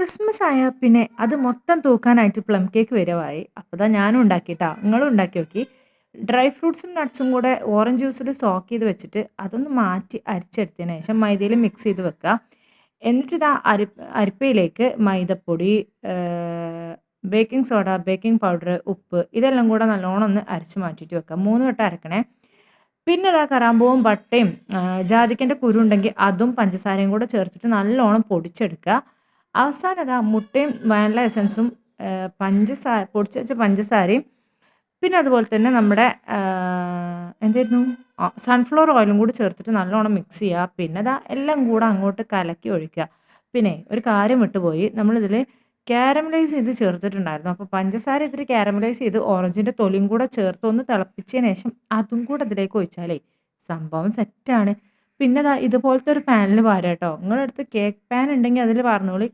Christmas ആയാൽ പിന്നെ അത് മൊത്തം തൂക്കാനായിട്ട് പ്ലം കേക്ക് വരവായി. അപ്പോൾ ദാ ഞാനും ഉണ്ടാക്കിട്ടാ. നിങ്ങളും ഉണ്ടാക്കി നോക്കി. ഡ്രൈ ഫ്രൂട്ട്സും നട്ട്സും കൂടെ ഓറഞ്ച് ജ്യൂസിൽ സോക്ക് ചെയ്ത് വെച്ചിട്ട് അതൊന്ന് മാറ്റി അരിച്ചെടുത്തതിന് ശേഷം മൈദയിൽ മിക്സ് ചെയ്ത് വെക്കുക. എന്നിട്ട് ഇതാ അരിപ്പയിലേക്ക് മൈദപ്പൊടി, ബേക്കിംഗ് സോഡ, ബേക്കിംഗ് പൗഡർ, ഉപ്പ് ഇതെല്ലാം കൂടെ നല്ലോണം ഒന്ന് അരച്ച് മാറ്റിയിട്ട് വെക്കുക. 3 വട്ടം അരക്കണേ. പിന്നെ ഇതാ കറാമ്പൂവും പട്ടയും ജാതിക്കൻ്റെ കുരു ഉണ്ടെങ്കിൽ അതും പഞ്ചസാരയും കൂടെ ചേർത്തിട്ട് നല്ലോണം പൊടിച്ചെടുക്കുക. അവസാനം ഇതാ മുട്ടയും വാനില എസൻസും പൊടിച്ച് വെച്ച പഞ്ചസാരയും പിന്നെ അതുപോലെ തന്നെ നമ്മുടെ എന്തായിരുന്നു സൺഫ്ലവർ ഓയിലും കൂടി ചേർത്തിട്ട് നല്ലോണം മിക്സ് ചെയ്യുക. പിന്നെ ഇതാ എല്ലാം കൂടെ അങ്ങോട്ട് കലക്കി ഒഴിക്കുക. പിന്നെ ഒരു കാര്യം വിട്ടുപോയി, നമ്മളിതിൽ കാരമലൈസ് ചെയ്ത് ചേർത്തിട്ടുണ്ടായിരുന്നു. അപ്പോൾ പഞ്ചസാര ഇത്തിരി കാരമലൈസ് ചെയ്ത് ഓറഞ്ചിൻ്റെ തൊലിയും കൂടെ ചേർത്ത് ഒന്ന് തിളപ്പിച്ചതിന് ശേഷം അതും കൂടെ ഇതിലേക്ക് ഒഴിച്ചാലേ സംഭവം സെറ്റാണ്. പിന്നെ ദാ ഇതുപോലത്തെ ഒരു പാനിൽ പാരുക കേട്ടോ. നിങ്ങളുടെ അടുത്ത് കേക്ക് പാൻ ഉണ്ടെങ്കിൽ അതിൽ പാർന്നോളി.